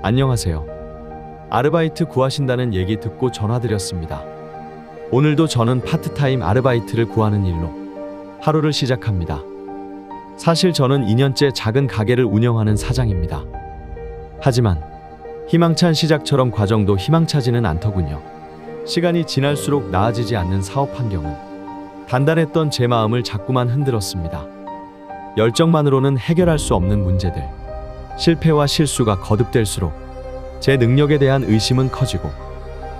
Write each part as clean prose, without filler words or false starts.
안녕하세요. 아르바이트 구하신다는 얘기 듣고 전화드렸습니다. 오늘도 저는 파트타임 아르바이트를 구하는 일로 하루를 시작합니다. 사실 저는 2년째 작은 가게를 운영하는 사장입니다. 하지만 희망찬 시작처럼 과정도 희망차지는 않더군요. 시간이 지날수록 나아지지 않는 사업 환경은 단단했던 제 마음을 자꾸만 흔들었습니다. 열정만으로는 해결할 수 없는 문제들, 실패와 실수가 거듭될수록 제 능력에 대한 의심은 커지고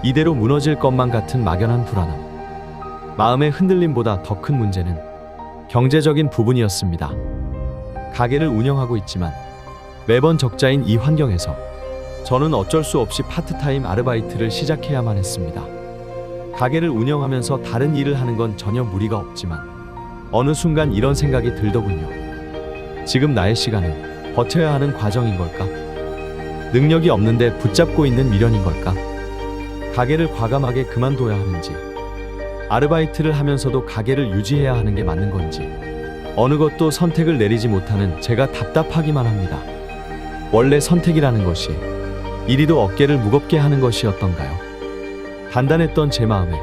이대로 무너질 것만 같은 막연한 불안함, 마음의 흔들림보다 더 큰 문제는 경제적인 부분이었습니다. 가게를 운영하고 있지만 매번 적자인 이 환경에서 저는 어쩔 수 없이 파트타임 아르바이트를 시작해야만 했습니다. 가게를 운영하면서 다른 일을 하는 건 전혀 무리가 없지만 어느 순간 이런 생각이 들더군요. 지금 나의 시간은 버텨야 하는 과정인 걸까? 능력이 없는데 붙잡고 있는 미련인 걸까? 가게를 과감하게 그만둬야 하는지, 아르바이트를 하면서도 가게를 유지해야 하는 게 맞는 건지, 어느 것도 선택을 내리지 못하는 제가 답답하기만 합니다. 원래 선택이라는 것이 이리도 어깨를 무겁게 하는 것이었던가요? 단단했던 제 마음에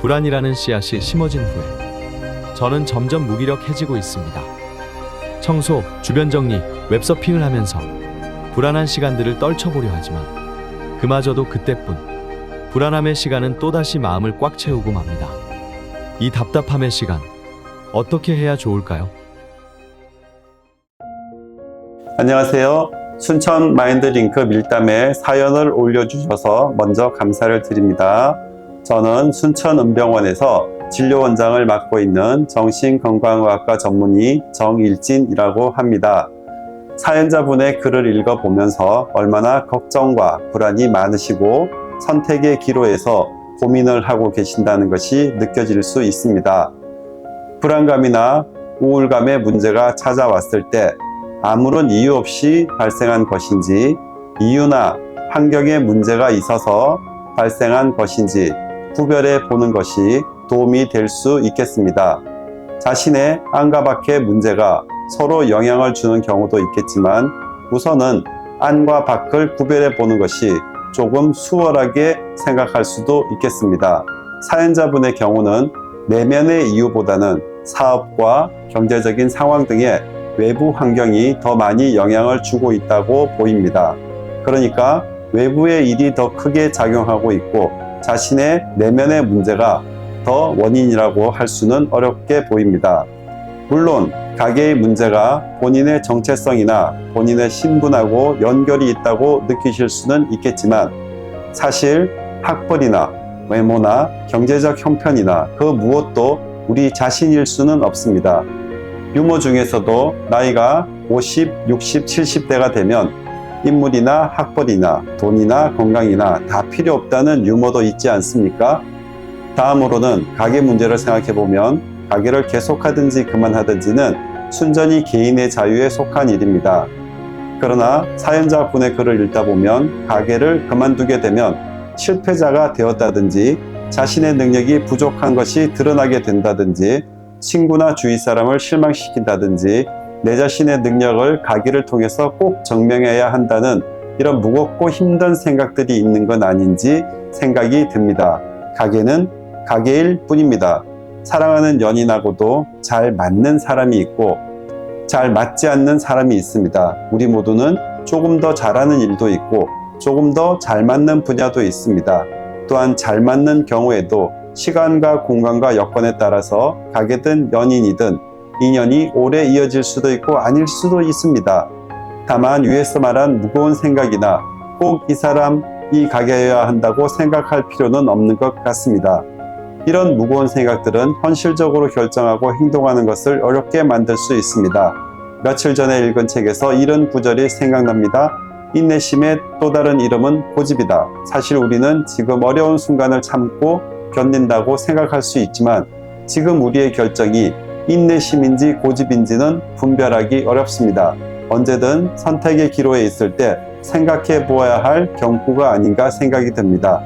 불안이라는 씨앗이 심어진 후에 저는 점점 무기력해지고 있습니다. 청소, 주변 정리, 웹서핑을 하면서 불안한 시간들을 떨쳐보려 하지만 그마저도 그때뿐. 불안함의 시간은 또다시 마음을 꽉 채우고 맙니다. 이 답답함의 시간, 어떻게 해야 좋을까요? 안녕하세요. 순천 마인드링크 밀담에 사연을 올려주셔서 먼저 감사를 드립니다. 저는 순천은병원에서 진료원장을 맡고 있는 정신건강의학과 전문의 정일진이라고 합니다. 사연자분의 글을 읽어보면서 얼마나 걱정과 불안이 많으시고 선택의 기로에서 고민을 하고 계신다는 것이 느껴질 수 있습니다. 불안감이나 우울감의 문제가 찾아왔을 때 아무런 이유 없이 발생한 것인지, 이유나 환경에 문제가 있어서 발생한 것인지 구별해 보는 것이 도움이 될 수 있겠습니다. 자신의 안과 밖의 문제가 서로 영향을 주는 경우도 있겠지만 우선은 안과 밖을 구별해 보는 것이 조금 수월하게 생각할 수도 있겠습니다. 사연자분의 경우는 내면의 이유보다는 사업과 경제적인 상황 등의 외부 환경이 더 많이 영향을 주고 있다고 보입니다. 그러니까 외부의 일이 더 크게 작용하고 있고 자신의 내면의 문제가 더 원인이라고 할 수는 어렵게 보입니다. 물론 가게의 문제가 본인의 정체성이나 본인의 신분하고 연결이 있다고 느끼실 수는 있겠지만 사실 학벌이나 외모나 경제적 형편이나 그 무엇도 우리 자신일 수는 없습니다. 유머 중에서도 나이가 50, 60, 70대가 되면 인물이나 학벌이나 돈이나 건강이나 다 필요 없다는 유머도 있지 않습니까? 다음으로는 가게 문제를 생각해 보면 가게를 계속하든지 그만하든지는 순전히 개인의 자유에 속한 일입니다. 그러나 사연자분의 글을 읽다 보면 가게를 그만두게 되면 실패자가 되었다든지 자신의 능력이 부족한 것이 드러나게 된다든지 친구나 주위 사람을 실망시킨다든지 내 자신의 능력을 가게를 통해서 꼭 증명해야 한다는 이런 무겁고 힘든 생각들이 있는 건 아닌지 생각이 듭니다. 가게는 가게일 뿐입니다. 사랑하는 연인하고도 잘 맞는 사람이 있고 잘 맞지 않는 사람이 있습니다. 우리 모두는 조금 더 잘하는 일도 있고 조금 더 잘 맞는 분야도 있습니다. 또한 잘 맞는 경우에도 시간과 공간과 여건에 따라서 가게든 연인이든 인연이 오래 이어질 수도 있고 아닐 수도 있습니다. 다만 위에서 말한 무거운 생각이나 꼭 이 사람이 가게여야 한다고 생각할 필요는 없는 것 같습니다. 이런 무거운 생각들은 현실적으로 결정하고 행동하는 것을 어렵게 만들 수 있습니다. 며칠 전에 읽은 책에서 이런 구절이 생각납니다. 인내심의 또 다른 이름은 고집이다. 사실 우리는 지금 어려운 순간을 참고 견딘다고 생각할 수 있지만 지금 우리의 결정이 인내심인지 고집인지는 분별하기 어렵습니다. 언제든 선택의 기로에 있을 때 생각해 보아야 할 경구가 아닌가 생각이 듭니다.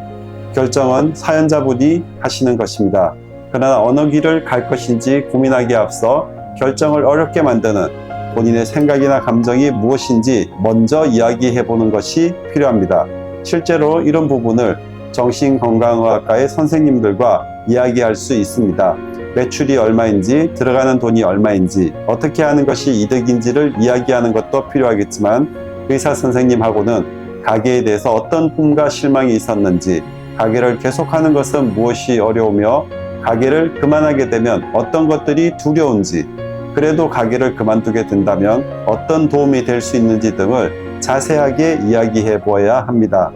결정은 사연자분이 하시는 것입니다. 그러나 어느 길을 갈 것인지 고민하기에 앞서 결정을 어렵게 만드는 본인의 생각이나 감정이 무엇인지 먼저 이야기해 보는 것이 필요합니다. 실제로 이런 부분을 정신건강의학과의 선생님들과 이야기할 수 있습니다. 매출이 얼마인지, 들어가는 돈이 얼마인지, 어떻게 하는 것이 이득인지를 이야기하는 것도 필요하겠지만 의사 선생님하고는 가게에 대해서 어떤 꿈과 실망이 있었는지, 가게를 계속하는 것은 무엇이 어려우며 가게를 그만하게 되면 어떤 것들이 두려운지, 그래도 가게를 그만두게 된다면 어떤 도움이 될 수 있는지 등을 자세하게 이야기해 보아야 합니다.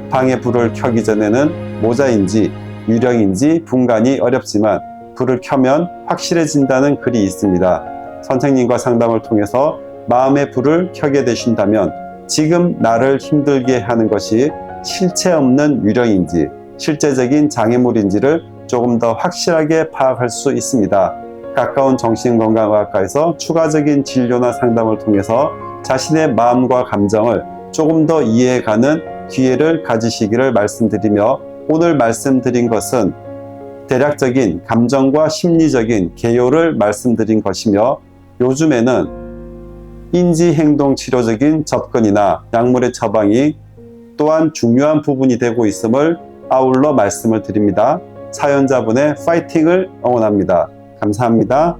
방에 불을 켜기 전에는 모자인지 유령인지 분간이 어렵지만 불을 켜면 확실해진다는 글이 있습니다. 선생님과 상담을 통해서 마음의 불을 켜게 되신다면 지금 나를 힘들게 하는 것이 실체 없는 유령인지 실제적인 장애물인지를 조금 더 확실하게 파악할 수 있습니다. 가까운 정신건강의학과에서 추가적인 진료나 상담을 통해서 자신의 마음과 감정을 조금 더 이해해가는 기회를 가지시기를 말씀드리며, 오늘 말씀드린 것은 대략적인 감정과 심리적인 개요를 말씀드린 것이며, 요즘에는 인지행동치료적인 접근이나 약물의 처방이 또한 중요한 부분이 되고 있음을 아울러 말씀을 드립니다. 사연자분의 파이팅을 응원합니다. 감사합니다.